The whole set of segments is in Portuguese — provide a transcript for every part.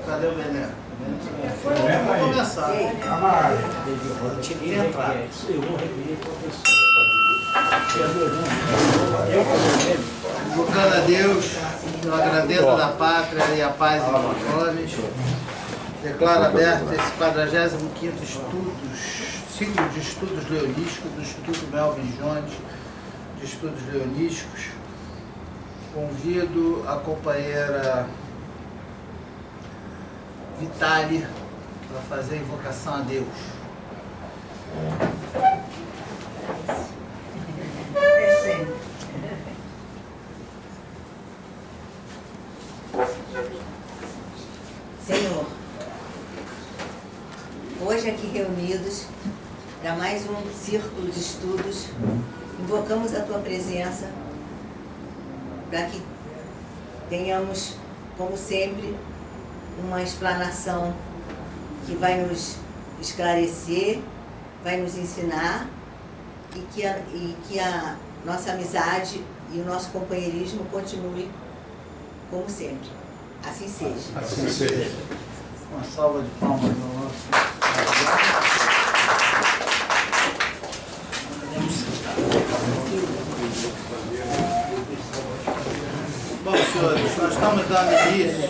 Cadê o Bené? Vamos começar. Tinha que entrar. Invocando a Deus, pela grandeza da pátria e a paz em nossos olhos, declaro aberto esse 45º ciclo de estudos leonísticos do Instituto Melvin Jones de Estudos Leonísticos. Convido a companheira Vitali para fazer a invocação a Deus. Senhor, hoje aqui reunidos para mais um círculo de estudos, invocamos a Tua presença para que tenhamos, como sempre, uma explanação que vai nos esclarecer, vai nos ensinar e que a nossa amizade e o nosso companheirismo continue como sempre. Assim seja. Assim seja. Uma salva de palmas no nosso. Bom, senhores, nós estamos dando início.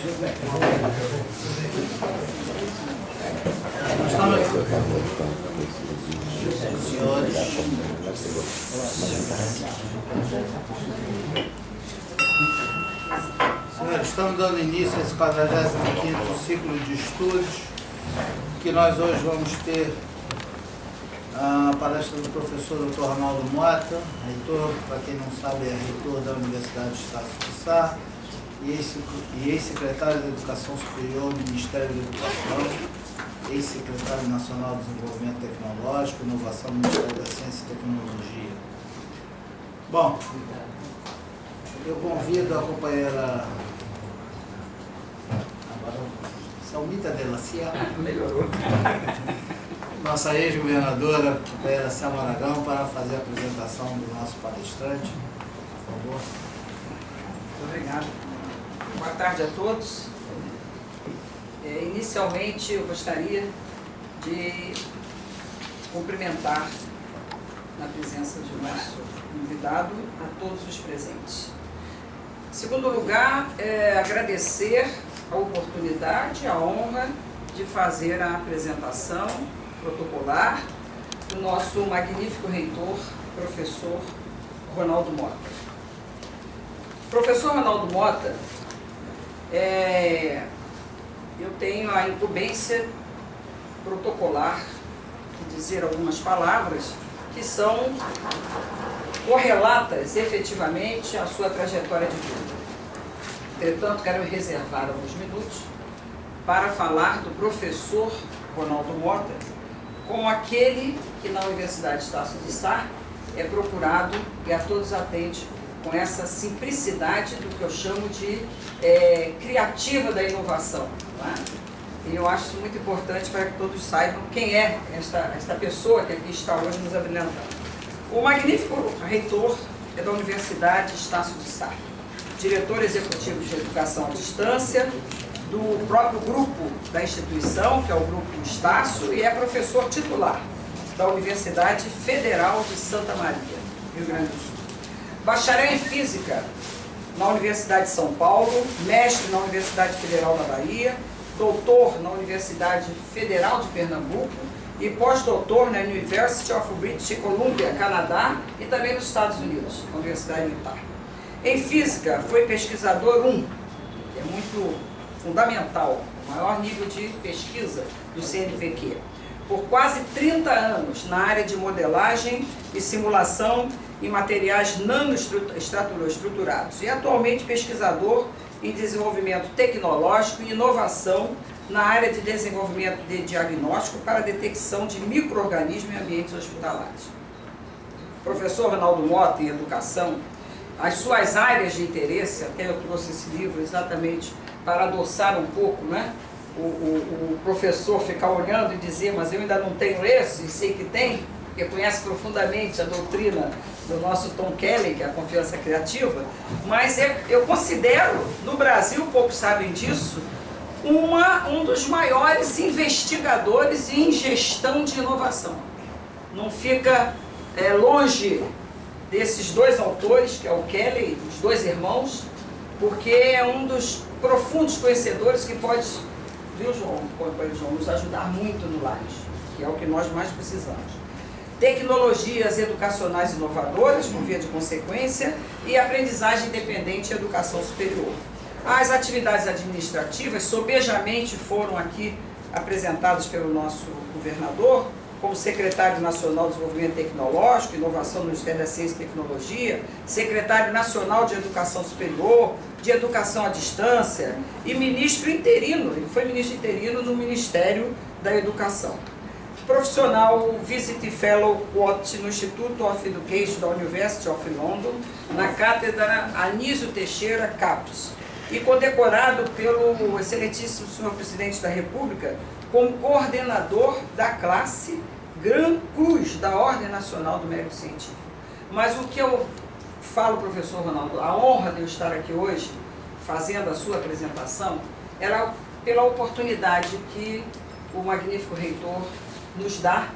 Senhores, estamos dando início a esse 45º ciclo de estudos, que nós hoje vamos ter a palestra do professor Dr. Ronaldo Mota, reitor, para quem não sabe, é reitor da Universidade de Estácio de Sá, e ex-secretário da Educação Superior do Ministério da Educação, ex-secretário nacional de Desenvolvimento Tecnológico, Inovação do Ministério da Ciência e Tecnologia. Bom, eu convido a companheira Salmita Della Sierra, nossa ex-governadora, companheira Selma Aragão, para fazer a apresentação do nosso palestrante. Por favor. Muito obrigado. Boa tarde a todos. Inicialmente, eu gostaria de cumprimentar, na presença de nosso convidado, a todos os presentes. Em segundo lugar, agradecer a oportunidade, a honra de fazer a apresentação protocolar do nosso magnífico reitor, professor Ronaldo Mota. Professor Ronaldo Mota, eu tenho a incumbência protocolar de dizer algumas palavras que são correlatas efetivamente à sua trajetória de vida. Entretanto, quero reservar alguns minutos para falar do professor Ronaldo Mota como aquele que na Universidade de Estácio de Sá é procurado e a todos atende com essa simplicidade do que eu chamo de criativa da inovação. Não é? E eu acho isso muito importante para que todos saibam quem é esta pessoa que aqui está hoje nos abrilhantando. O magnífico reitor é da Universidade de Estácio de Sá, diretor executivo de educação à distância, do próprio grupo da instituição, que é o Grupo Estácio, e é professor titular da Universidade Federal de Santa Maria, Rio Grande do Sul. Bacharel em Física na Universidade de São Paulo, mestre na Universidade Federal da Bahia, doutor na Universidade Federal de Pernambuco e pós-doutor na University of British Columbia, Canadá, e também nos Estados Unidos, Universidade Militar. Em Física, foi pesquisador 1, que é muito fundamental, o maior nível de pesquisa do CNPq, por quase 30 anos na área de modelagem e simulação em materiais nanoestruturados e atualmente pesquisador em desenvolvimento tecnológico e inovação na área de desenvolvimento de diagnóstico para detecção de micro-organismos em ambientes hospitalares. Professor Ronaldo Mota, em Educação, as suas áreas de interesse, até eu trouxe esse livro exatamente para adoçar um pouco, né? O professor ficar olhando e dizer, mas eu ainda não tenho esse, e sei que tem, porque conhece profundamente a doutrina do nosso Tom Kelly, que é a confiança criativa, mas eu considero, no Brasil, poucos sabem disso, um dos maiores investigadores em gestão de inovação. Não fica longe desses dois autores, que é o Kelly, os dois irmãos, porque é um dos profundos conhecedores que pode, viu, João, nos ajudar muito no Lages, que é o que nós mais precisamos. Tecnologias educacionais inovadoras, por via de consequência, e aprendizagem independente e educação superior. As atividades administrativas, sobejamente, foram aqui apresentadas pelo nosso governador, como secretário nacional de desenvolvimento tecnológico, inovação no Ministério da Ciência e Tecnologia, secretário nacional de educação superior, de educação à distância, e ministro interino, ele foi ministro interino no Ministério da Educação. Profissional Visit Fellow Quot no Institute of Education da University of London, na cátedra Anísio Teixeira Capes, e condecorado pelo excelentíssimo senhor Presidente da República como coordenador da classe Gran Cruz da Ordem Nacional do Mérito Científico. Mas o que eu falo, professor Ronaldo, a honra de eu estar aqui hoje, fazendo a sua apresentação, era pela oportunidade que o magnífico reitor nos dá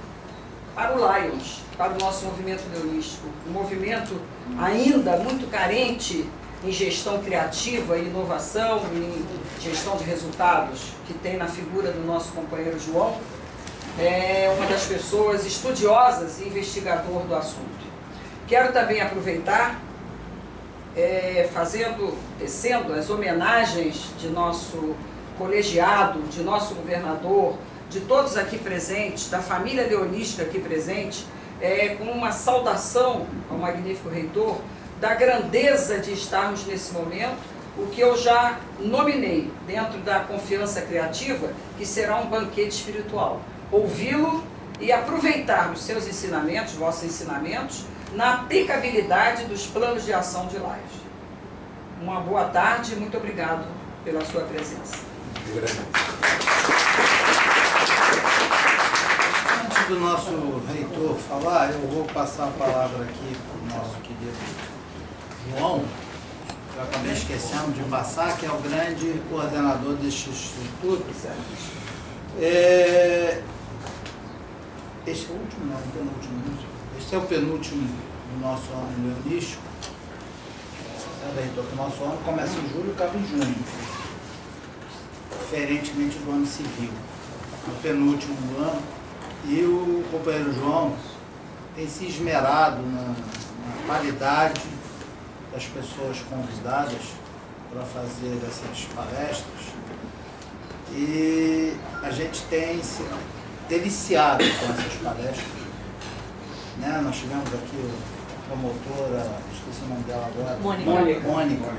para o Lions, para o nosso movimento leonístico, um movimento ainda muito carente em gestão criativa e inovação, em gestão de resultados, que tem na figura do nosso companheiro João, é uma das pessoas estudiosas e investigador do assunto. Quero também aproveitar, tecendo as homenagens de nosso colegiado, de nosso governador, de todos aqui presentes, da família leonística aqui presente, com uma saudação ao magnífico reitor, da grandeza de estarmos nesse momento, o que eu já nominei dentro da confiança criativa, que será um banquete espiritual. Ouvi-lo e aproveitar os seus ensinamentos, vossos ensinamentos, na aplicabilidade dos planos de ação de Lages. Uma boa tarde e muito obrigado pela sua presença. Antes do nosso reitor falar, eu vou passar a palavra aqui para o nosso querido João, que eu acabei esquecendo de passar, que é o grande coordenador deste instituto. Este é o último, não, o penúltimo. Este é o penúltimo do nosso ano leonístico. Reitor, que o nosso ano começa em julho e acaba em junho, diferentemente do ano civil. O penúltimo do ano. E o companheiro João tem se esmerado na qualidade das pessoas convidadas para fazer essas palestras, e a gente tem se deliciado com essas palestras, né? Nós tivemos aqui a promotora, esqueci o nome dela agora, Mônica,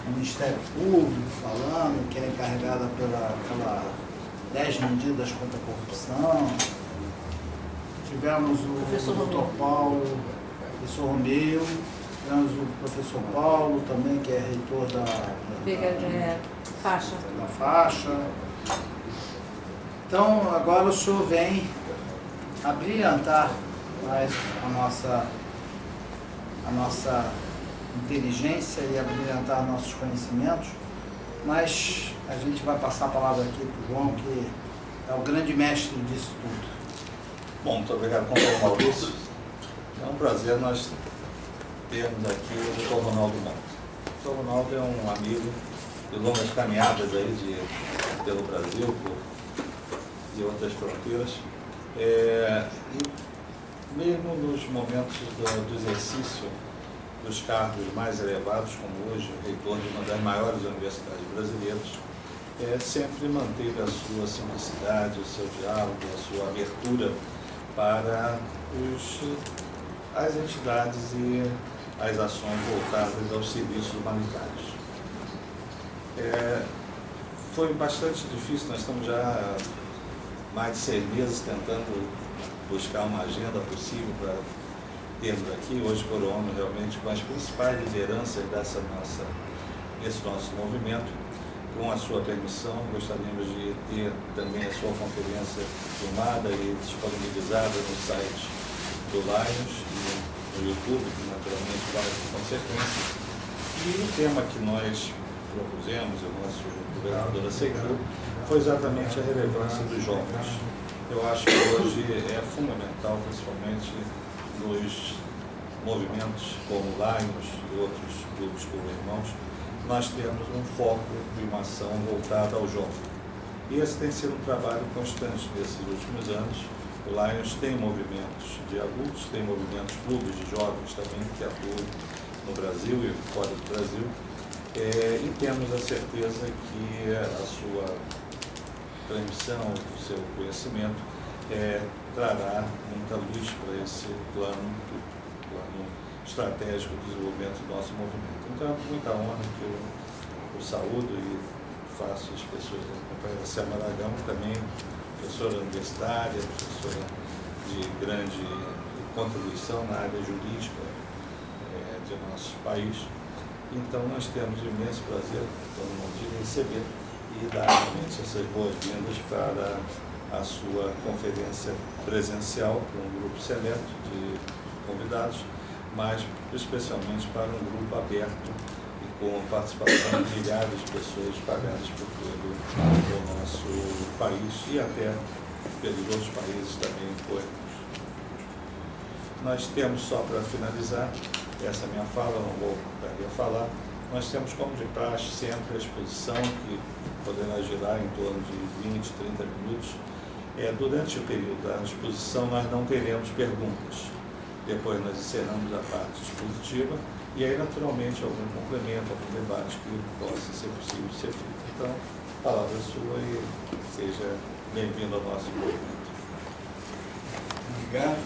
do Ministério Público, falando que é encarregada pela 10 medidas contra a corrupção. Tivemos o doutor Paulo, o professor Romeu, tivemos o professor Paulo também, que é reitor da faixa. Então, agora o senhor vem a brilhantar mais a nossa inteligência e a brilhantar nossos conhecimentos, mas a gente vai passar a palavra aqui para o João, que é o grande mestre disso tudo. Bom, muito obrigado, companheiro Maurício. É um prazer nós termos aqui o Dr. Ronaldo Monte. O Dr. Ronaldo é um amigo de longas caminhadas aí pelo Brasil e outras fronteiras. E mesmo nos momentos do exercício dos cargos mais elevados, como hoje, o reitor de uma das maiores universidades brasileiras, sempre manteve a sua simplicidade, o seu diálogo, a sua abertura para as entidades e as ações voltadas aos serviços humanitários. Foi bastante difícil, nós estamos já há mais de 6 meses tentando buscar uma agenda possível para termos aqui, hoje por ONU, realmente com as principais lideranças desse nosso movimento. Com a sua permissão, gostaríamos de ter também a sua conferência filmada e disponibilizada no site do Lions, e no YouTube, que naturalmente vai com consequências. E o tema que nós propusemos, o nosso governador aceitou, foi exatamente a relevância dos jovens. Eu acho que hoje é fundamental, principalmente nos movimentos como Lions e outros grupos como Irmãos, nós temos um foco de uma ação voltada ao jovem. E esse tem sido um trabalho constante nesses últimos anos. O Lions tem movimentos de adultos, tem movimentos clubes de jovens também que atuam no Brasil e fora do Brasil. E temos a certeza que a sua transmissão, o seu conhecimento trará muita luz para esse plano estratégico de desenvolvimento do nosso movimento. Então, é muita honra que eu saúdo e faço as pessoas da companheira Selma Aragão, também professora universitária, professora de grande contribuição na área jurídica de nosso país. Então, nós temos um imenso prazer, todo mundo, de receber e dar realmente essas boas-vindas para a sua conferência presencial, com um grupo seleto de convidados, mas especialmente para um grupo aberto e com a participação de milhares de pessoas espalhadas por todo o nosso país e até pelos outros países também importantes. Nós temos, só para finalizar, essa minha fala, não vou falar, nós temos como de praxe sempre a exposição, que poderá girar em torno de 20, 30 minutos. Durante o período da exposição nós não teremos perguntas. Depois nós encerramos a parte expositiva e aí naturalmente algum complemento, algum debate que possa ser possível ser feito. Então, a palavra é sua e seja bem-vindo ao nosso movimento. Obrigado.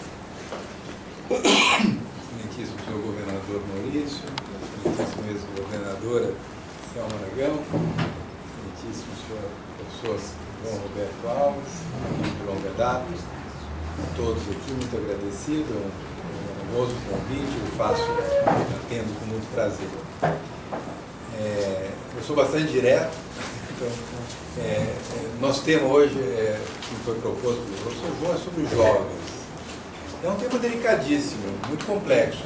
Excelentíssimo senhor governador Maurício, excelentíssima ex-governadora Selma Aragão, excelentíssimo senhor professor João Roberto Alves, amigo de longa data, a todos aqui, muito agradecido, um honroso convite, eu faço, atendo com muito prazer. Eu sou bastante direto, então, nosso tema hoje, que foi proposto pelo professor João, é sobre jovens. É um tema delicadíssimo, muito complexo.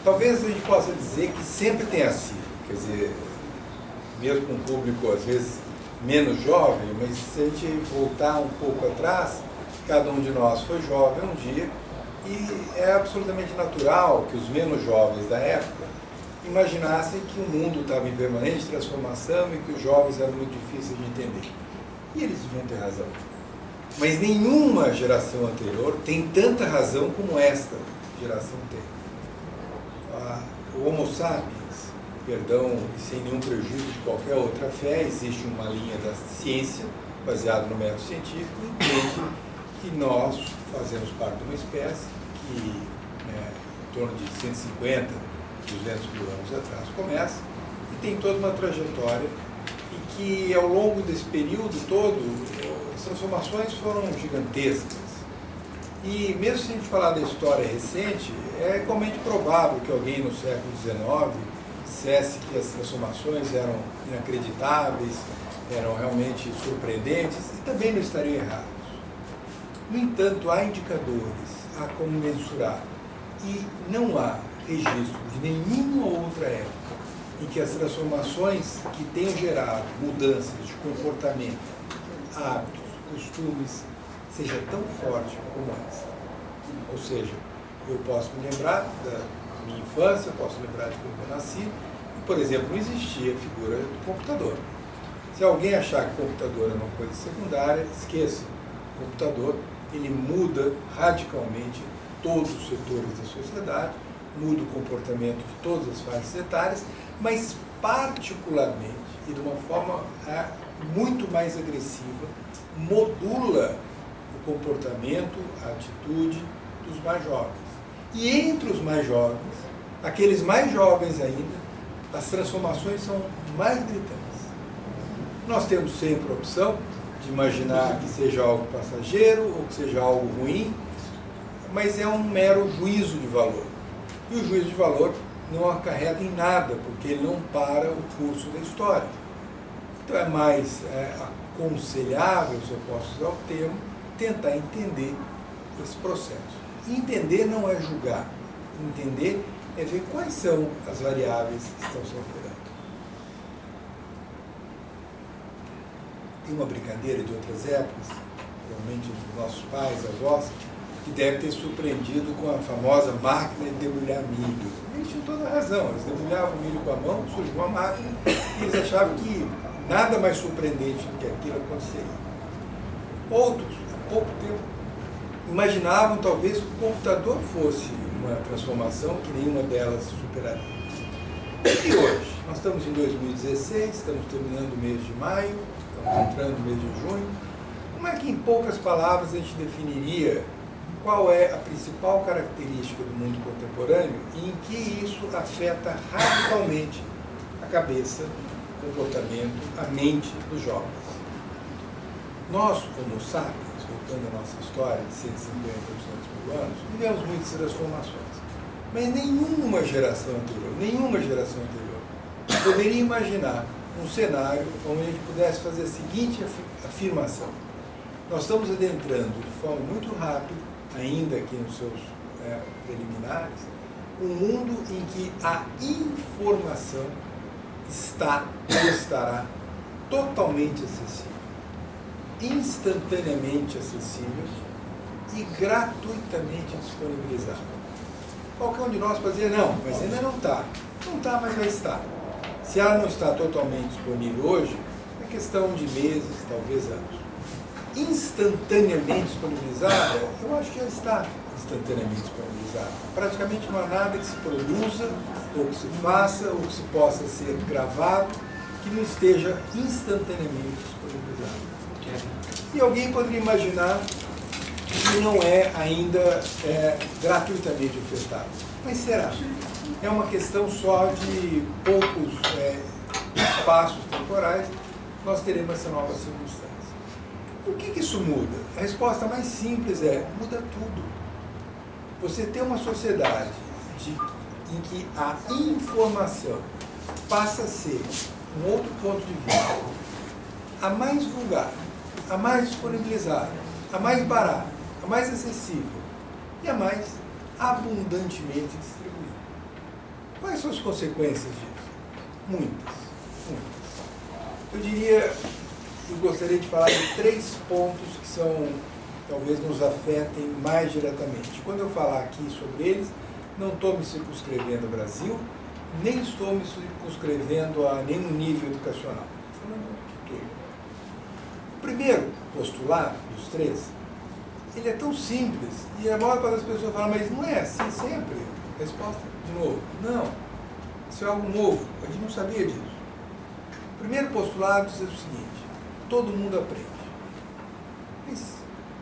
Talvez a gente possa dizer que sempre tenha sido, quer dizer, mesmo com um público às vezes menos jovem, mas se a gente voltar um pouco atrás, cada um de nós foi jovem um dia, e é absolutamente natural que os menos jovens da época imaginassem que o mundo estava em permanente transformação e que os jovens eram muito difíceis de entender. E eles deviam ter razão. Mas nenhuma geração anterior tem tanta razão como esta geração tem. O Homo sapiens, perdão, e sem nenhum prejuízo de qualquer outra fé, existe uma linha da ciência, baseada no método científico, entende que nós fazemos parte de uma espécie que, em torno de 150, 200 mil anos atrás, começa e tem toda uma trajetória e que, ao longo desse período todo, as transformações foram gigantescas. E mesmo se a gente falar da história recente, é igualmente provável que alguém no século XIX dissesse que as transformações eram inacreditáveis, eram realmente surpreendentes e também não estariam errados. No entanto, há indicadores, há como mensurar e não há registro de nenhuma outra época em que as transformações que tenham gerado mudanças de comportamento, hábitos, costumes, seja tão forte como essa. Ou seja, eu posso me lembrar da minha infância, eu posso lembrar de quando eu nasci, e, por exemplo, não existia a figura do computador. Se alguém achar que o computador é uma coisa secundária, esqueça. O computador, ele muda radicalmente todos os setores da sociedade, muda o comportamento de todas as faixas etárias, mas particularmente, e de uma forma muito mais agressiva, modula o comportamento, a atitude dos mais jovens. E entre os mais jovens, aqueles mais jovens ainda, as transformações são mais gritantes. Nós temos sempre a opção de imaginar que seja algo passageiro ou que seja algo ruim, mas é um mero juízo de valor. E o juízo de valor não acarreta em nada, porque ele não para o curso da história. Então é mais aconselhável, se eu posso usar o termo, tentar entender esse processo. E entender não é julgar, entender é ver quais são as variáveis que estão se alterando. Tem uma brincadeira de outras épocas, provavelmente dos nossos pais, avós, que deve ter surpreendido com a famosa máquina de debulhar milho. Eles tinham toda a razão, eles debulhavam o milho com a mão, surgiu uma máquina, e eles achavam que nada mais surpreendente do que aquilo aconteceria. Outros, há pouco tempo, imaginavam talvez que o computador fosse uma transformação que nenhuma delas superaria. E hoje? Nós estamos em 2016, estamos terminando o mês de maio, estamos entrando no mês de junho. Como é que, em poucas palavras, a gente definiria qual é a principal característica do mundo contemporâneo e em que isso afeta radicalmente a cabeça, o comportamento, a mente dos jovens? Nós, como sapiens, voltando à nossa história de 150 a 200 mil anos, vivemos muitas transformações. Mas nenhuma geração anterior poderia imaginar um cenário onde a gente pudesse fazer a seguinte afirmação: nós estamos adentrando de forma muito rápida, ainda aqui nos seus preliminares, um mundo em que a informação está e estará totalmente acessível, instantaneamente acessível e gratuitamente disponibilizado. Qualquer um de nós pode dizer, não, mas ainda não está. Não está, mas vai estar. Se ela não está totalmente disponível hoje, é questão de meses, talvez anos. Instantaneamente disponibilizada, eu acho que já está instantaneamente disponibilizada. Praticamente não há nada que se produza, ou que se faça, ou que se possa ser gravado, que não esteja instantaneamente disponibilizado. E alguém poderia imaginar que não é ainda gratuitamente ofertado. Mas será? É uma questão só de poucos espaços temporais, nós teremos essa nova circunstância. O que isso muda? A resposta mais simples é, muda tudo. Você tem uma sociedade em que a informação passa a ser um outro ponto de vista, a mais vulgar, a mais disponibilizada, a mais barata, a mais acessível e a mais abundantemente distribuída. Quais são as consequências disso? Muitas, muitas. Eu diria, eu gostaria de falar de 3 pontos que talvez nos afetem mais diretamente. Quando eu falar aqui sobre eles, não estou me circunscrevendo ao Brasil, nem estou me circunscrevendo a nenhum nível educacional. Estou falando de tudo. O primeiro postulado dos 3, ele é tão simples, e a maior parte das pessoas fala, mas não é assim sempre? Resposta, de novo, não. Isso é algo novo, a gente não sabia disso. O primeiro postulado diz o seguinte: todo mundo aprende. Mas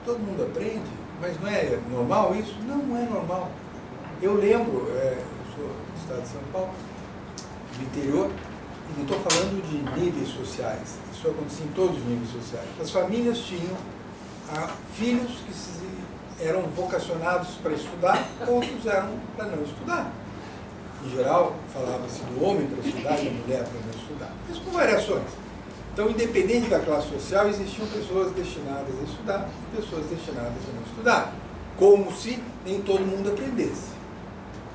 todo mundo aprende? Mas não é normal isso? Não é normal. Eu lembro, eu sou do estado de São Paulo, do interior, e não estou falando de níveis sociais, isso acontecia em todos os níveis sociais. As famílias tinham filhos que eram vocacionados para estudar, outros eram para não estudar. Em geral, falava-se do homem para estudar e da mulher para não estudar. Isso com variações. Então, independente da classe social, existiam pessoas destinadas a estudar e pessoas destinadas a não estudar, como se nem todo mundo aprendesse.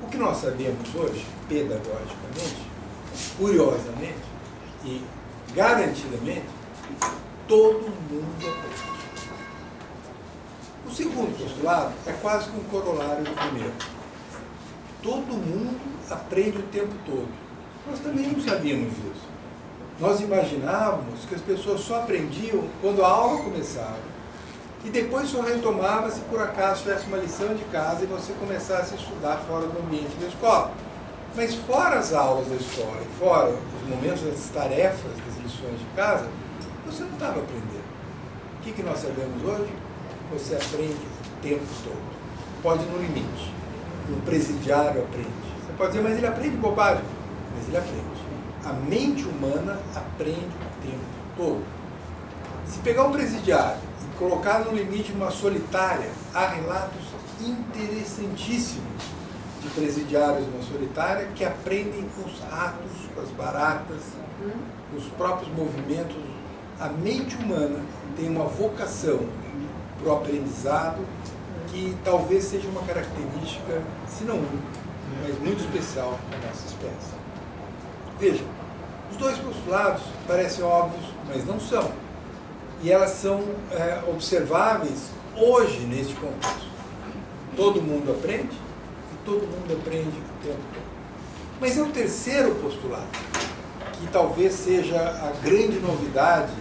O que nós sabemos hoje, pedagogicamente, curiosamente e garantidamente, todo mundo aprende. O segundo postulado é quase que um corolário do primeiro. Todo mundo aprende o tempo todo. Nós também não sabíamos disso. Nós imaginávamos que as pessoas só aprendiam quando a aula começava e depois só retomava se por acaso tivesse uma lição de casa e você começasse a estudar fora do ambiente da escola. Mas fora as aulas da escola e fora os momentos das tarefas, das lições de casa, você não estava aprendendo. O que nós sabemos hoje? Você aprende o tempo todo. Pode ir no limite. Um presidiário aprende. Você pode dizer, mas ele aprende bobagem. Mas ele aprende. A mente humana aprende o tempo todo. Se pegar um presidiário e colocar no limite uma solitária, há relatos interessantíssimos de presidiários numa solitária que aprendem com os ratos, com as baratas, com os próprios movimentos. A mente humana tem uma vocação para o aprendizado que talvez seja uma característica, se não única, mas muito especial à nossa espécie. Veja, os dois postulados parecem óbvios, mas não são. E elas são observáveis hoje neste contexto. Todo mundo aprende e todo mundo aprende o tempo todo. Mas é o terceiro postulado, que talvez seja a grande novidade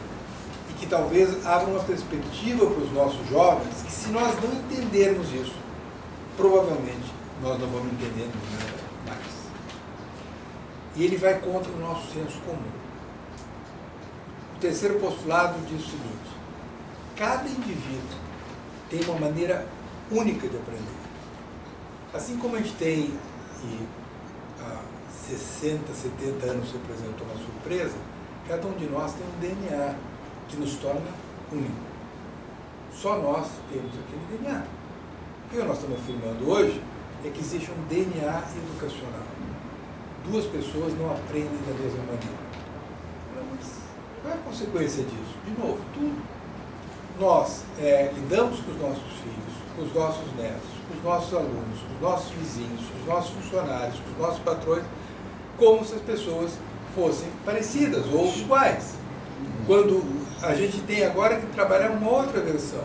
e que talvez abra uma perspectiva para os nossos jovens, que se nós não entendermos isso, provavelmente nós não vamos entender mais. E ele vai contra o nosso senso comum. O terceiro postulado diz o seguinte: cada indivíduo tem uma maneira única de aprender. Assim como a gente tem, e há 60, 70 anos se apresentou uma surpresa, cada um de nós tem um DNA que nos torna único. Só nós temos aquele DNA. O que nós estamos afirmando hoje é que existe um DNA educacional. Duas pessoas não aprendem da mesma maneira. Mas qual é a consequência disso? De novo, tudo. Nós lidamos com os nossos filhos, com os nossos netos, com os nossos alunos, com os nossos vizinhos, com os nossos funcionários, com os nossos patrões, como se as pessoas fossem parecidas ou iguais. Quando a gente tem agora que trabalhar uma outra versão,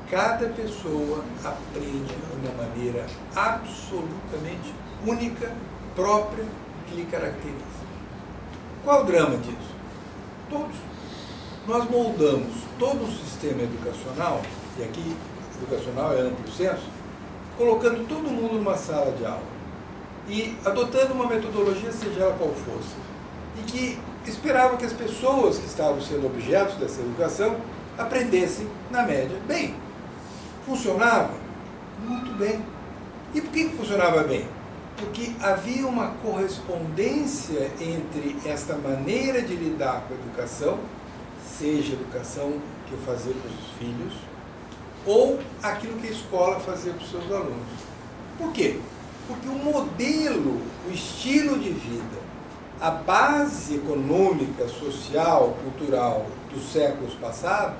cada pessoa aprende de uma maneira absolutamente única, própria, que lhe caracteriza. Qual o drama disso? Todos. Nós moldamos todo o sistema educacional, e aqui educacional é amplo senso, colocando todo mundo numa sala de aula e adotando uma metodologia, seja ela qual fosse, e que esperava que as pessoas que estavam sendo objetos dessa educação aprendessem, na média, bem. Funcionava? Muito bem. E por que funcionava bem? Porque havia uma correspondência entre esta maneira de lidar com a educação, seja a educação que eu fazia para os filhos, ou aquilo que a escola fazia para os seus alunos. Por quê? Porque o modelo, o estilo de vida, a base econômica, social, cultural dos séculos passados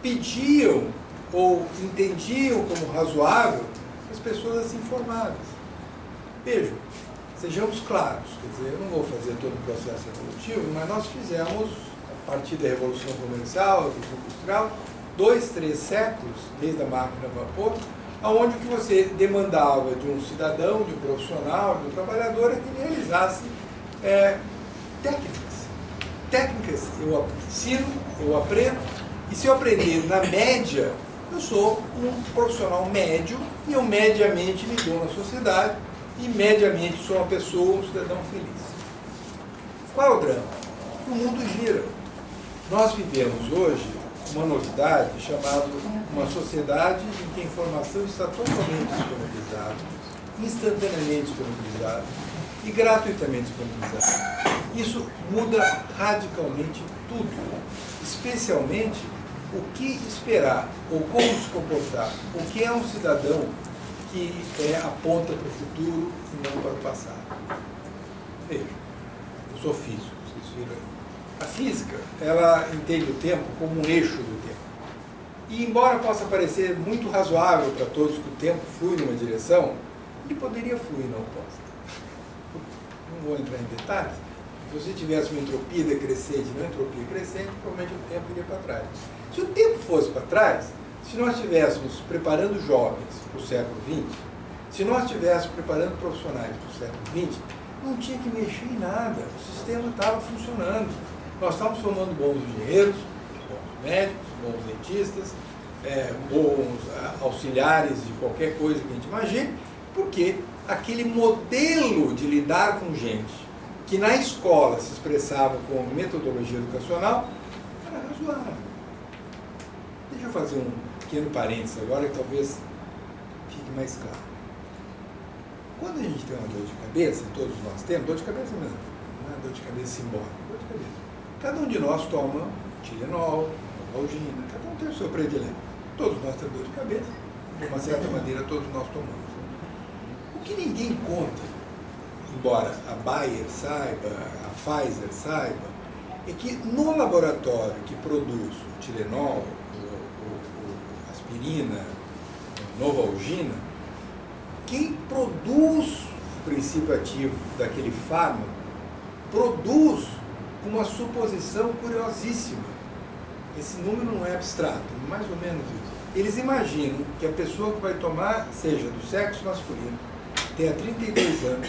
pediam ou entendiam como razoável as pessoas assim formadas. Vejam, sejamos claros, quer dizer, eu não vou fazer todo o processo evolutivo, mas nós fizemos, a partir da Revolução Comercial, da Revolução Industrial, 2, 3 séculos, desde a máquina a vapor, onde o que você demandava de um cidadão, de um profissional, de um trabalhador, é que ele realizasse técnicas. Técnicas eu ensino, eu aprendo, e se eu aprender na média, eu sou um profissional médio e eu mediamente me dou na sociedade e mediamente sou uma pessoa, um cidadão feliz. Qual é o drama? O mundo gira. Nós vivemos hoje uma novidade chamada uma sociedade em que a informação está totalmente disponibilizada, instantaneamente disponibilizada e gratuitamente disponibilizada. Isso muda radicalmente tudo, especialmente o que esperar ou como se comportar, o que é um cidadão que aponta para o futuro e não para o passado. Veja, eu sou físico, vocês viram aí. A física, ela entende o tempo como um eixo do tempo. E embora possa parecer muito razoável para todos que o tempo flui numa direção, ele poderia fluir na oposta. Não vou entrar em detalhes. Se você tivesse uma entropia decrescente e uma entropia crescente, provavelmente o tempo iria para trás. Se o tempo fosse para trás, se nós estivéssemos preparando jovens para o século XX, se nós estivéssemos preparando profissionais para o século XX, não tinha que mexer em nada. O sistema estava funcionando. Nós estávamos formando bons engenheiros, bons médicos, bons dentistas, bons auxiliares de qualquer coisa que a gente imagine, porque aquele modelo de lidar com gente, que na escola se expressava como metodologia educacional, era razoável. Deixa eu fazer um pequeno parênteses agora, que talvez fique mais claro. Quando a gente tem uma dor de cabeça, todos nós temos, dor de cabeça mesmo, não é dor de cabeça simbólica, dor de cabeça. Cada um de nós toma Tilenol, Novalgina, cada um tem o seu predileto. Todos nós temos dor de cabeça, de uma certa maneira todos nós tomamos. O que ninguém conta, embora a Bayer saiba, a Pfizer saiba, é que no laboratório que produz o Tilenol, a aspirina, a Novalgina, quem produz o princípio ativo daquele fármaco produz uma suposição curiosíssima. Esse número não é abstrato, é mais ou menos isso. Eles imaginam que a pessoa que vai tomar seja do sexo masculino, tenha 32 anos,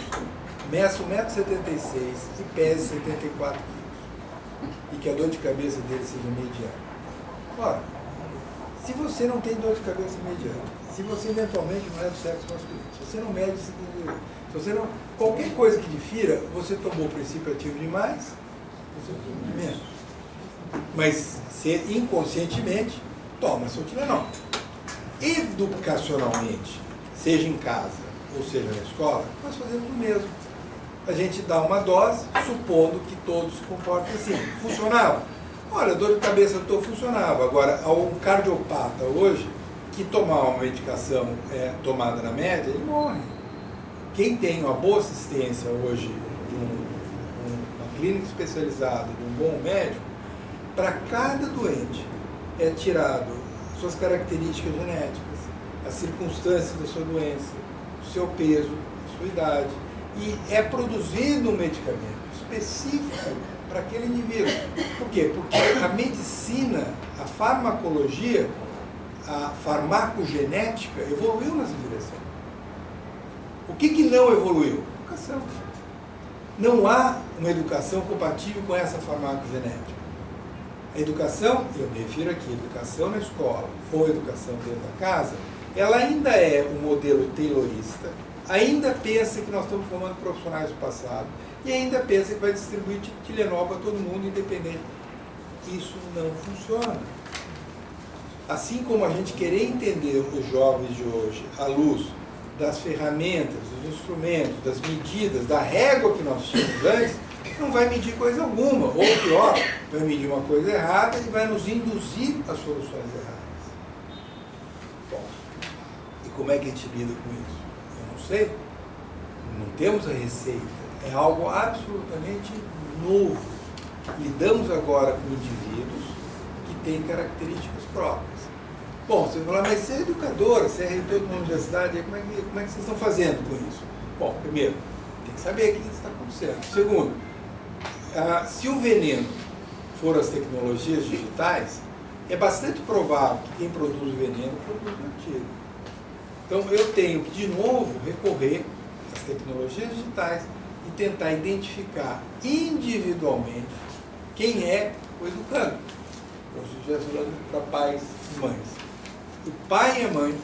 meça 1,76 m e pese 74 kg. E que a dor de cabeça dele seja mediana. Ora, se você não tem dor de cabeça mediana, se você eventualmente não é do sexo masculino, se você não mede, se você não, qualquer coisa que difira, você tomou o princípio ativo demais, você tomou de menos. Mas se inconscientemente toma seu Tilenol. Educacionalmente, seja em casa ou seja na escola, nós fazemos o mesmo. A gente dá uma dose, supondo que todos se comportem assim. Funcionava? Olha, dor de cabeça funcionava. Agora, um cardiopata hoje, que tomar uma medicação tomada na média, ele morre. Quem tem uma boa assistência hoje de uma clínica especializada, de um bom médico, para cada doente é tirado suas características genéticas, as circunstâncias da sua doença, o seu peso, a sua idade, e é produzido um medicamento específico para aquele indivíduo. Por quê? Porque a medicina, a farmacologia, a farmacogenética evoluiu nessa direção. O que não evoluiu? Educação. Não há uma educação compatível com essa farmacogenética. A educação, eu me refiro aqui, educação na escola ou educação dentro da casa, ela ainda é um modelo taylorista, ainda pensa que nós estamos formando profissionais do passado e ainda pensa que vai distribuir Tilenol para todo mundo, independente. Isso não funciona. Assim como a gente querer entender os jovens de hoje à luz das ferramentas, dos instrumentos, das medidas, da régua que nós tínhamos antes, não vai medir coisa alguma, ou pior, vai medir uma coisa errada e vai nos induzir a soluções erradas. Bom, e como é que a gente lida com isso? Eu não sei. Não temos a receita. É algo absolutamente novo. Lidamos agora com indivíduos que têm características próprias. Bom, você vai falar, mas você é educadora, você é reitor de uma universidade, como é que vocês estão fazendo com isso? Bom, primeiro, tem que saber o que está acontecendo. Segundo, se o veneno for as tecnologias digitais, é bastante provável que quem produz o veneno produz o antigo. Então eu tenho que, de novo, recorrer às tecnologias digitais e tentar identificar individualmente quem é o educando. Hoje já falando para pais e mães. O pai e a mãe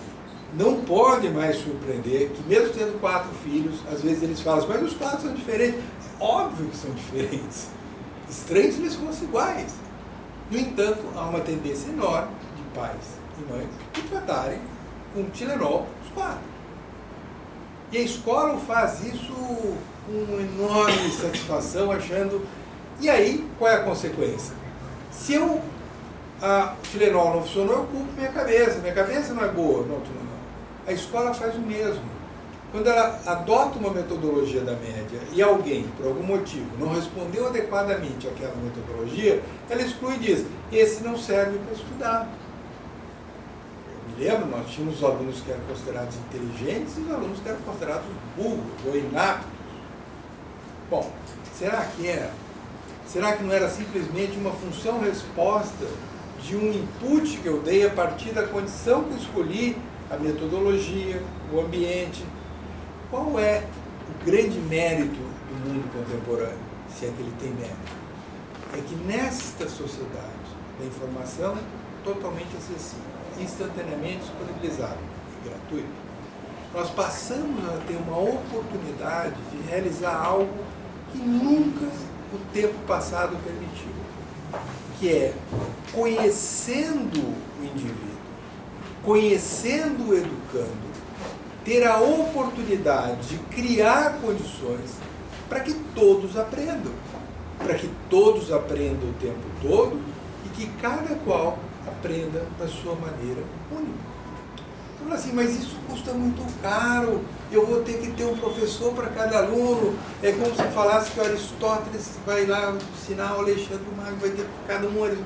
não podem mais surpreender que, mesmo tendo 4 filhos, às vezes eles falam, mas os 4 são diferentes. Óbvio que são diferentes. Estranho se eles fossem iguais. No entanto, há uma tendência enorme de pais e mães que tratarem com Tilenol os 4. E a escola faz isso com uma enorme satisfação, achando... E aí, qual é a consequência? Se o Tilenol não funcionou, eu culpo minha cabeça não é boa, não, Tilenol. A escola faz o mesmo. Quando ela adota uma metodologia da média e alguém, por algum motivo, não respondeu adequadamente àquela metodologia, ela exclui e diz, esse não serve para estudar. Eu me lembro, nós tínhamos os alunos que eram considerados inteligentes e os alunos que eram considerados burros ou inaptos. Bom, será que era? Será que não era simplesmente uma função-resposta de um input que eu dei a partir da condição que eu escolhi, a metodologia, o ambiente? Qual é o grande mérito do mundo contemporâneo, se é que ele tem mérito? É que nesta sociedade da informação totalmente acessível, instantaneamente disponibilizada e gratuita, nós passamos a ter uma oportunidade de realizar algo que nunca o tempo passado permitiu, que é, conhecendo o indivíduo, conhecendo o educando, ter a oportunidade de criar condições para que todos aprendam, para que todos aprendam o tempo todo e que cada qual aprenda da sua maneira única. Eu falo assim, mas isso custa muito caro, eu vou ter que ter um professor para cada aluno, é como se falasse que o Aristóteles vai lá ensinar o Alexandre Magno, vai ter cada um.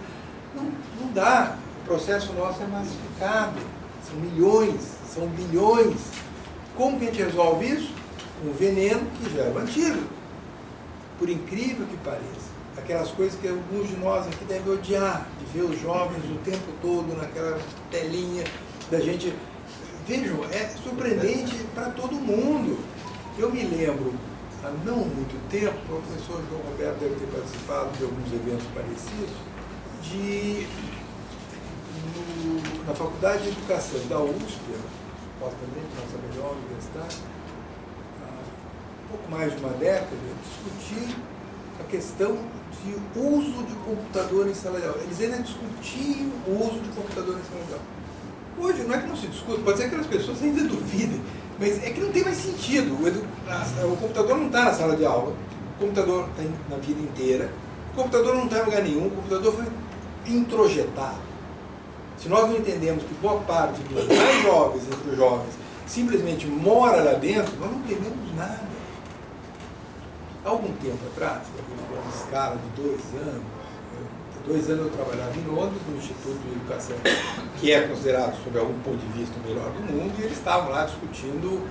Não dá, o processo nosso é massificado, são milhões, são bilhões. Como que a gente resolve isso? Com o veneno que já é o antídoto. Por incrível que pareça. Aquelas coisas que alguns de nós aqui devem odiar, de ver os jovens o tempo todo naquela telinha da gente. Vejam, é surpreendente para todo mundo. Eu me lembro, há não muito tempo, o professor João Roberto deve ter participado de alguns eventos parecidos, na Faculdade de Educação da USP, supostamente nossa melhor universidade, há pouco mais de uma década, discutir a questão de uso de computador em sala de aula. Eles ainda discutiam o uso de computador em sala de aula. Hoje não é que não se discute, pode ser que as pessoas ainda duvidem, mas é que não tem mais sentido. O computador não está na sala de aula, o computador está na vida inteira, o computador não está em lugar nenhum, o computador foi introjetado. Se nós não entendemos que boa parte dos mais jovens, entre os jovens, simplesmente mora lá dentro, nós não entendemos nada. Há algum tempo atrás, uma escala de 2 anos, 2 anos eu trabalhava em Londres, no Instituto de Educação, que é considerado, sob algum ponto de vista, o melhor do mundo, e eles estavam lá discutindo,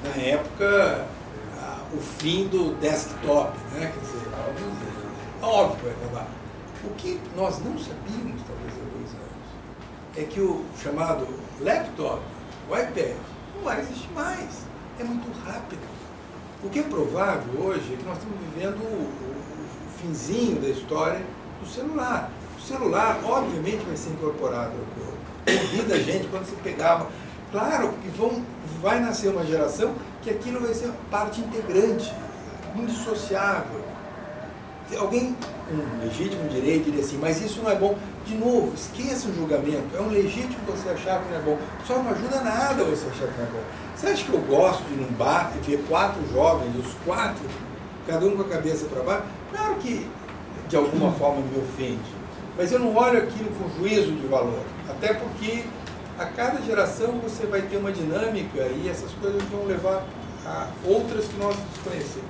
na época, o fim do desktop, né? Quer dizer, óbvio que vai acabar. O que nós não sabíamos, talvez há 2 anos, é que o chamado laptop, o iPad, não vai existir mais. É muito rápido. O que é provável hoje é que nós estamos vivendo o finzinho da história do celular. O celular, obviamente, vai ser incorporado ao corpo. Convida a gente quando você pegava. Claro que vai nascer uma geração que aquilo vai ser parte integrante, indissociável. Alguém com legítimo direito diria assim, mas isso não é bom. De novo, esqueça o julgamento. É um legítimo você achar que não é bom. Só não ajuda nada você achar que não é bom. Você acha que eu gosto de ir num bar e ver 4 jovens, os 4, cada um com a cabeça para baixo? Claro que de alguma forma me ofende. Mas eu não olho aquilo com juízo de valor. Até porque a cada geração você vai ter uma dinâmica e essas coisas vão levar a outras que nós desconhecemos.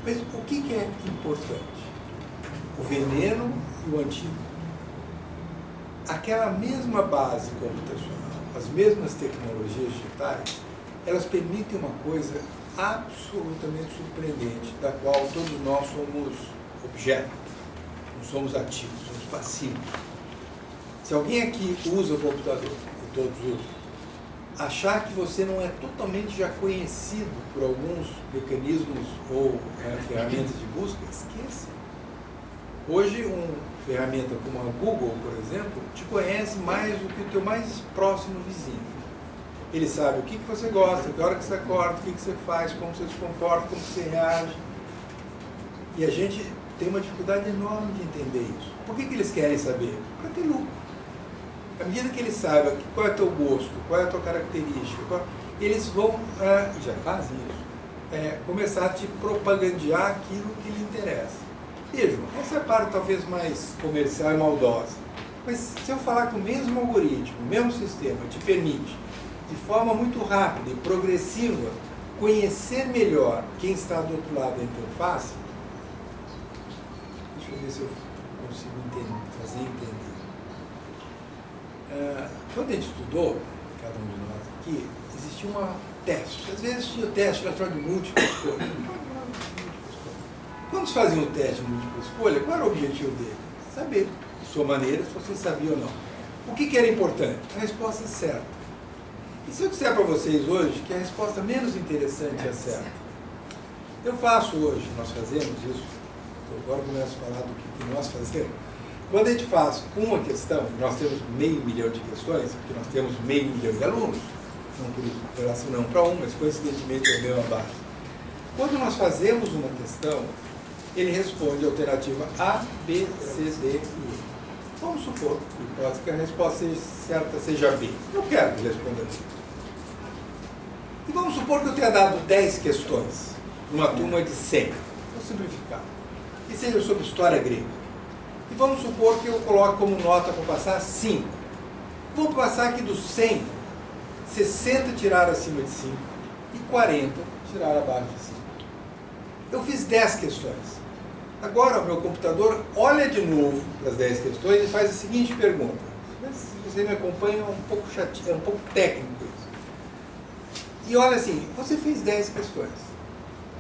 Mas o que é importante? O veneno e o antídoto. Aquela mesma base computacional, as mesmas tecnologias digitais, elas permitem uma coisa absolutamente surpreendente, da qual todos nós somos objeto, não somos ativos, somos passivos. Se alguém aqui usa o computador, e todos usam, achar que você não é totalmente já conhecido por alguns mecanismos ou ferramentas de busca, esqueça. Hoje, uma ferramenta como a Google, por exemplo, te conhece mais do que o teu mais próximo vizinho. Ele sabe o que você gosta, que hora que você acorda, o que você faz, como você se comporta, como você reage. E a gente tem uma dificuldade enorme de entender isso. Por que eles querem saber? Para ter lucro. À medida que eles saibam qual é o teu gosto, qual é a tua característica, eles vão, já fazem isso, começar a te propagandear aquilo que lhe interessa. Vejam, essa é a parte talvez mais comercial e maldosa. Mas se eu falar que o mesmo algoritmo, o mesmo sistema te permite, de forma muito rápida e progressiva, conhecer melhor quem está do outro lado da interface, deixa eu ver se eu consigo fazer entender. Quando a gente estudou, cada um de nós aqui, existia um teste. Às vezes tinha o teste de múltipla escolha. Quando se fazia um teste de múltipla escolha, qual era o objetivo dele? Saber, de sua maneira, se você sabia ou não. O que era importante? A resposta certa. E se eu disser para vocês hoje que a resposta menos interessante é certa? Eu faço hoje, nós fazemos isso, agora começo a falar do que nós fazemos. Quando a gente faz uma questão, nós temos 500 mil de questões, porque nós temos 500 mil de alunos, não por relação não para mas coincidentemente é a mesma base. Quando nós fazemos uma questão, ele responde a alternativa A, B, C, D e E. Vamos supor que a resposta certa seja B. Eu quero que ele responda B. E vamos supor que eu tenha dado 10 questões, numa turma de 100. Vou simplificar. E seja sobre história grega. E vamos supor que eu coloque como nota para passar 5. Vou passar aqui dos 100, 60 tiraram acima de 5 e 40 tiraram abaixo de 5. Eu fiz 10 questões. Agora o meu computador olha de novo para as 10 questões e faz a seguinte pergunta. Se você me acompanha, é um pouco chatinho, é um pouco técnico isso. E olha assim, você fez 10 questões.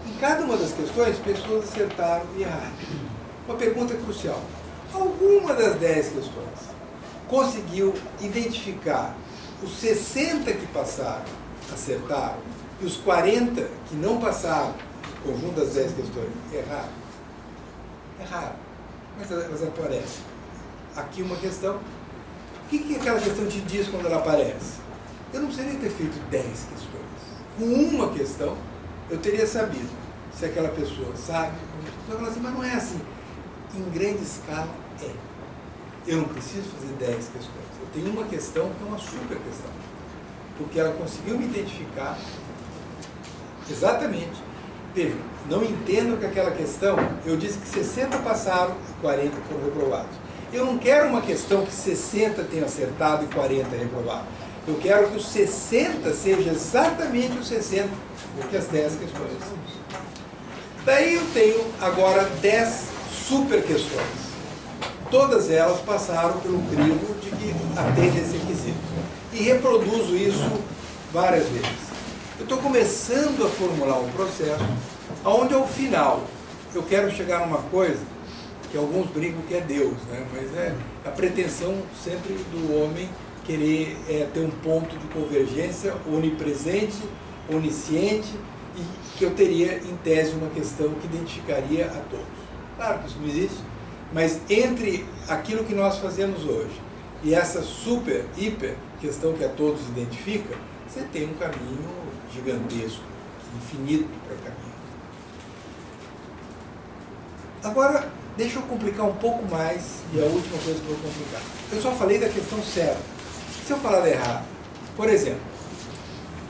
Em cada uma das questões, pessoas acertaram e erraram. Uma pergunta crucial. Alguma das 10 questões conseguiu identificar os 60 que passaram, acertaram, e os 40 que não passaram, o conjunto das 10 questões, erraram? Erraram. Mas elas aparecem. Aqui uma questão. O que aquela questão te diz quando ela aparece? Eu não precisaria ter feito 10 questões. Com uma questão, eu teria sabido se aquela pessoa sabe. Eu falo assim, mas não é assim. Em grande escala, é. Eu não preciso fazer 10 questões. Eu tenho uma questão que é uma super questão. Porque ela conseguiu me identificar exatamente. Veja, não entendo que aquela questão, eu disse que 60 passaram e 40 foram reprovados. Eu não quero uma questão que 60 tenham acertado e 40 reprovados. Eu quero que os 60 seja exatamente os 60, porque as 10 questões. Daí eu tenho agora 10 super questões. Todas elas passaram pelo crivo de que atende esse requisito. E reproduzo isso várias vezes. Eu estou começando a formular um processo onde, ao final, eu quero chegar numa coisa que alguns brincam que é Deus, né? Mas é a pretensão sempre do homem querer ter um ponto de convergência onipresente, onisciente, e que eu teria, em tese, uma questão que identificaria a todos. Claro que isso não existe, mas entre aquilo que nós fazemos hoje e essa super, hiper questão que a todos identifica, você tem um caminho gigantesco, infinito para caminhar. Agora, deixa eu complicar um pouco mais, e a última coisa que eu vou complicar. Eu só falei da questão certa. Se eu falar errado, por exemplo,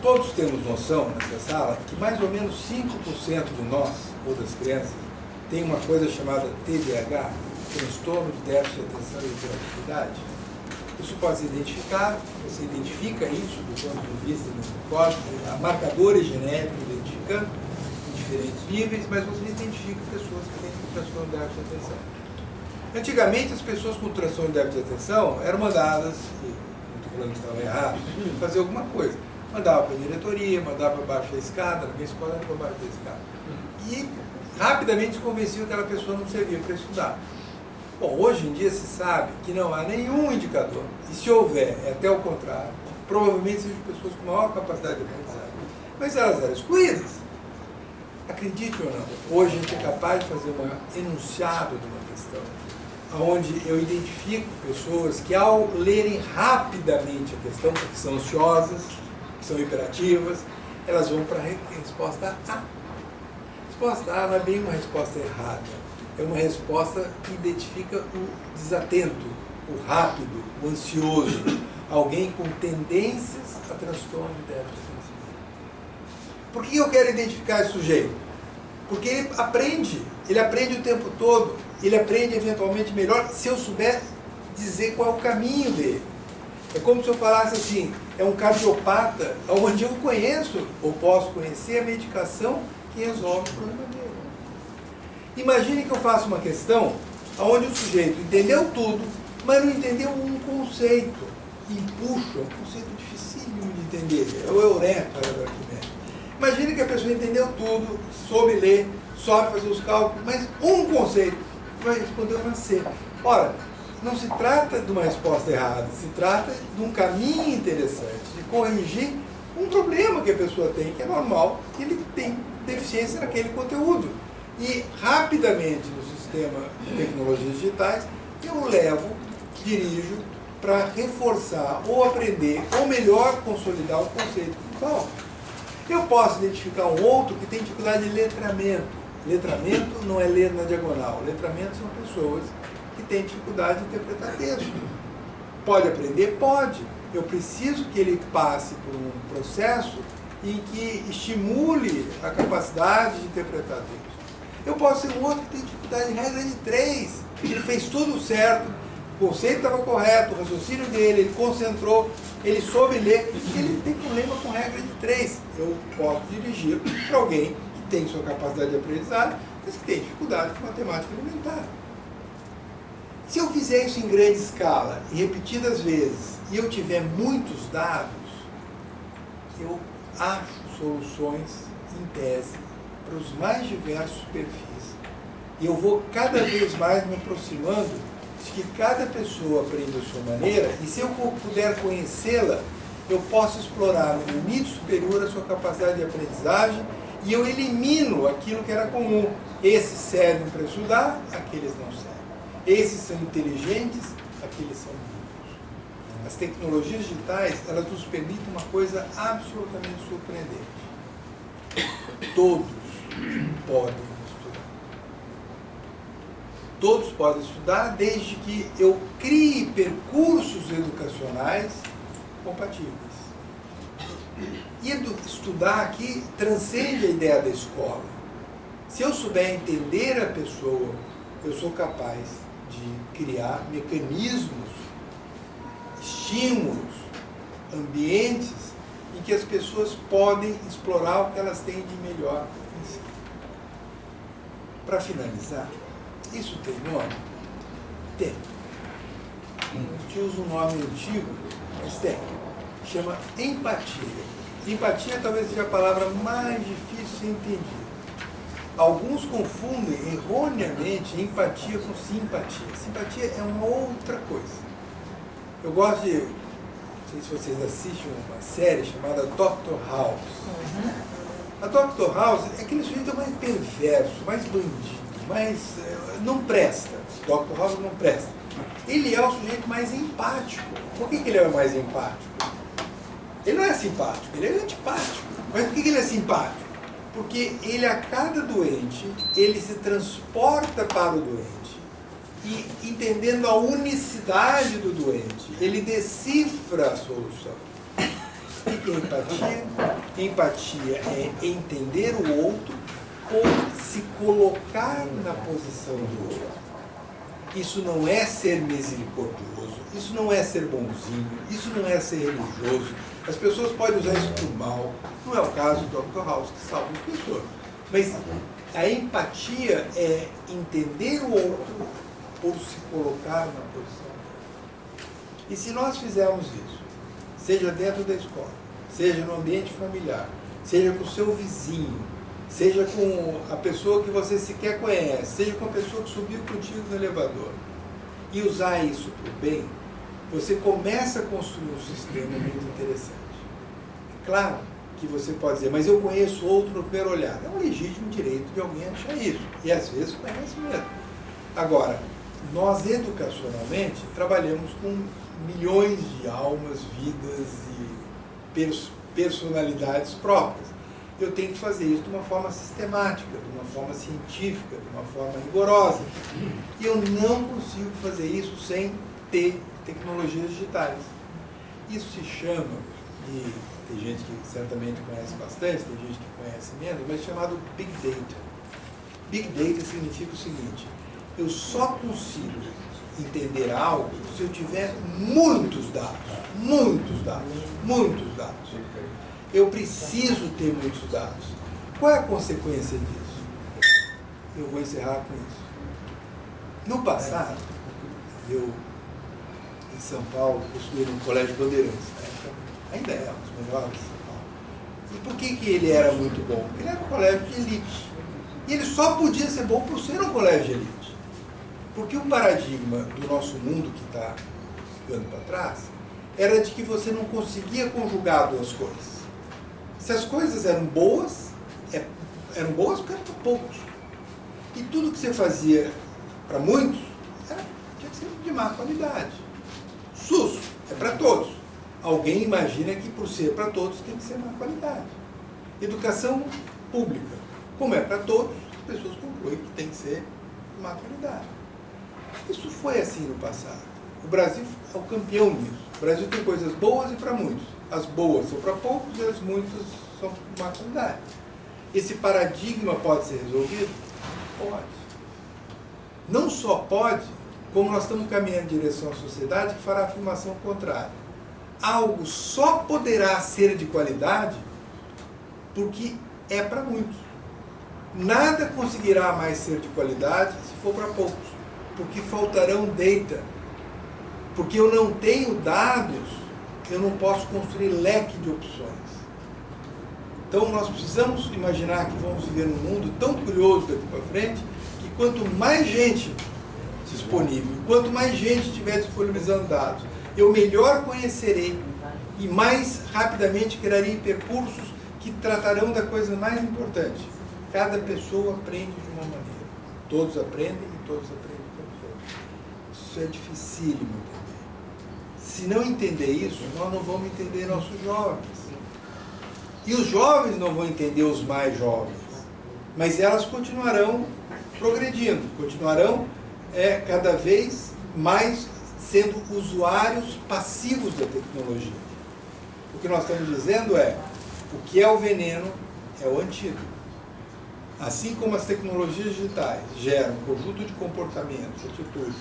todos temos noção nessa sala que mais ou menos 5% de nós, ou das crianças, tem uma coisa chamada TDAH, transtorno de déficit de atenção e hiperatividade. Isso pode ser identificado, você identifica isso do ponto de vista do código, há marcadores genéricos identificando em diferentes níveis, mas você identifica pessoas que têm transtorno de déficit de atenção. Antigamente, as pessoas com transtorno de déficit de atenção eram mandadas, não estou falando que estavam errados, fazer alguma coisa. Mandava para a diretoria, mandava para baixo da escada, na minha escola era para baixo da escada. E rapidamente se convenciam que aquela pessoa não servia para estudar. Bom, hoje em dia se sabe que não há nenhum indicador, e se houver, é até o contrário, provavelmente sejam pessoas com maior capacidade de aprendizagem. Mas elas eram excluídas. Acredite ou não, hoje a gente é capaz de fazer um enunciado de uma questão, onde eu identifico pessoas que, ao lerem rapidamente a questão, porque são ansiosas, que são hiperativas, elas vão para a resposta A. A resposta A não é bem uma resposta errada, é uma resposta que identifica o desatento, o rápido, o ansioso, alguém com tendências a transtorno de déficit de atenção. Por que eu quero identificar esse sujeito? Porque ele aprende o tempo todo, ele aprende eventualmente melhor se eu souber dizer qual é o caminho dele. É como se eu falasse assim, é um cardiopata, onde eu conheço, ou posso conhecer a medicação que resolve o problema dele. Imagine que eu faço uma questão onde o sujeito entendeu tudo, mas não entendeu um conceito. E puxa, é um conceito dificílimo de entender, é o eureka da Arquimedes. Imagine que a pessoa entendeu tudo, soube ler, soube fazer os cálculos, mas um conceito vai responder na C. Ora, não se trata de uma resposta errada, se trata de um caminho interessante, de corrigir um problema que a pessoa tem, que é normal, que ele tem deficiência naquele conteúdo. E rapidamente no sistema de tecnologias digitais, eu levo, dirijo para reforçar ou aprender, ou melhor, consolidar o conceito que falta. Eu posso identificar um outro que tem dificuldade de letramento. Letramento não é ler na diagonal. Letramento são pessoas que têm dificuldade de interpretar texto. Pode aprender? Pode. Eu preciso que ele passe por um processo em que estimule a capacidade de interpretar texto. Eu posso ser um outro que tem dificuldade de regra de 3. Ele fez tudo certo, o conceito estava correto, o raciocínio dele, ele concentrou, ele soube ler, e ele tem problema com regra de 3. Eu posso dirigir para alguém que tem sua capacidade de aprendizagem, mas que tem dificuldade com matemática elementar. Se eu fizer isso em grande escala e repetidas vezes, e eu tiver muitos dados, eu acho soluções, em tese, para os mais diversos perfis. E eu vou cada vez mais me aproximando de que cada pessoa aprenda a sua maneira, e se eu puder conhecê-la, eu posso explorar no limite superior a sua capacidade de aprendizagem, e eu elimino aquilo que era comum. Esses servem para estudar, aqueles não servem. Esses são inteligentes, aqueles são burros. As tecnologias digitais, elas nos permitem uma coisa absolutamente surpreendente. Todos podem estudar. Todos podem estudar desde que eu crie percursos educacionais compatíveis. E estudar aqui transcende a ideia da escola. Se eu souber entender a pessoa, eu sou capaz de criar mecanismos, estímulos, ambientes em que as pessoas podem explorar o que elas têm de melhor em si. Para finalizar, isso tem nome? Tem. A gente usa um nome antigo, mas tem. Chama empatia. Empatia talvez seja a palavra mais difícil de ser entendida. Alguns confundem erroneamente empatia com simpatia. Simpatia é uma outra coisa. Eu gosto de, não sei se vocês assistem uma série chamada Dr. House. A Dr. House é aquele sujeito mais perverso, mais bandido, mais... não presta. Dr. House não presta. Ele é o sujeito mais empático. Por que ele é o mais empático? Ele não é simpático, ele é antipático. Mas por que ele é simpático? Porque ele, a cada doente, ele se transporta para o doente e, entendendo a unicidade do doente, ele decifra a solução. O que é empatia? Empatia é entender o outro ou se colocar na posição do outro. Isso não é ser misericordioso, isso não é ser bonzinho, isso não é ser religioso. As pessoas podem usar isso por mal. Não é o caso do Dr. House, que salva as pessoas. Mas a empatia é entender o outro ou se colocar na posição. E se nós fizermos isso, seja dentro da escola, seja no ambiente familiar, seja com o seu vizinho, seja com a pessoa que você sequer conhece, seja com a pessoa que subiu contigo no elevador, e usar isso para o bem, você começa a construir um sistema muito interessante. É claro que você pode dizer, mas eu conheço outro no primeiro olhar. É um legítimo direito de alguém achar isso. E às vezes conhece mesmo. Agora, nós educacionalmente trabalhamos com milhões de almas, vidas e personalidades próprias. Eu tenho que fazer isso de uma forma sistemática, de uma forma científica, de uma forma rigorosa. E eu não consigo fazer isso sem ter tecnologias digitais. Isso se chama, e tem gente que certamente conhece bastante, tem gente que conhece menos, mas é chamado Big Data. Big Data significa o seguinte: eu só consigo entender algo se eu tiver muitos dados, muitos dados, muitos dados. Eu preciso ter muitos dados. Qual é a consequência disso? Eu vou encerrar com isso. No passado, eu, em São Paulo, eu estudei no Colégio Bandeirantes, né? Ainda é um dos melhores de São Paulo. E por que ele era muito bom? Porque ele era um colégio de elite. E ele só podia ser bom por ser um colégio de elite. Porque o paradigma do nosso mundo que está ficando para trás era de que você não conseguia conjugar duas coisas. Se as coisas eram boas porque eram para poucos. E tudo que você fazia para muitos tinha que ser de má qualidade. SUS é para todos. Alguém imagina que por ser para todos tem que ser má qualidade. Educação pública, como é para todos, as pessoas concluem que tem que ser de má qualidade. Isso foi assim no passado. O Brasil é o campeão nisso. O Brasil tem coisas boas e para muitos. As boas são para poucos e as muitas são de má qualidade. Esse paradigma pode ser resolvido? Pode. Não só pode, como nós estamos caminhando em direção à sociedade que fará a afirmação contrária. Algo só poderá ser de qualidade porque é para muitos. Nada conseguirá mais ser de qualidade se for para poucos, porque faltarão data. Porque eu não tenho dados, eu não posso construir leque de opções. Então nós precisamos imaginar que vamos viver num mundo tão curioso daqui para frente, que quanto mais gente disponível, quanto mais gente estiver disponibilizando dados, eu melhor conhecerei e mais rapidamente criarei percursos que tratarão da coisa mais importante. Cada pessoa aprende de uma maneira. Todos aprendem e todos aprendem o tempo todo. Isso é dificílimo entender. Se não entender isso, nós não vamos entender nossos jovens. E os jovens não vão entender os mais jovens. Mas elas continuarão progredindo, continuarão cada vez mais sendo usuários passivos da tecnologia. O que nós estamos dizendo é, o que é o veneno é o antídoto. Assim como as tecnologias digitais geram um conjunto de comportamentos, atitudes,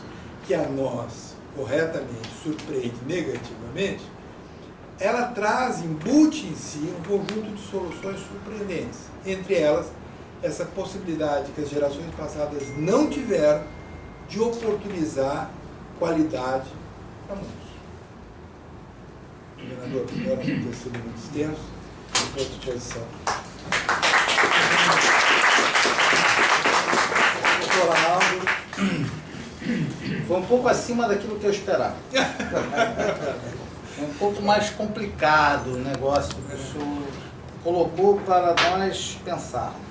que a nós, corretamente, surpreende negativamente, ela traz, embute em si, um conjunto de soluções surpreendentes. Entre elas, essa possibilidade que as gerações passadas não tiveram de oportunizar qualidade para muitos. Governador, agora não ter sido muito extenso, estou à disposição. Doutor Arnaldo, foi um pouco acima daquilo que eu esperava. É um pouco mais complicado o negócio que o senhor colocou para nós pensarmos.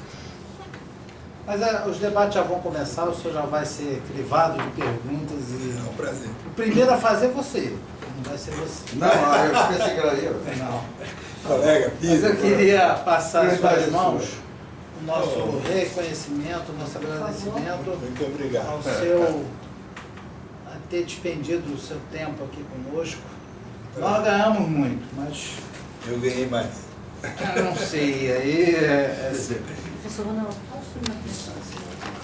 Mas os debates já vão começar, o senhor já vai ser crivado de perguntas e... É um prazer. O primeiro a fazer é você, não vai ser você. Não, eu pensei que era eu. Não. Colega, Mas eu queria passar em suas mãos sua. o nosso reconhecimento, o nosso agradecimento Muito obrigado. ao seu a ter despendido o seu tempo aqui conosco. Nós ganhamos muito, mas Eu ganhei mais. eu não sei, aí Professor Ronaldo, posso ir na apresentação?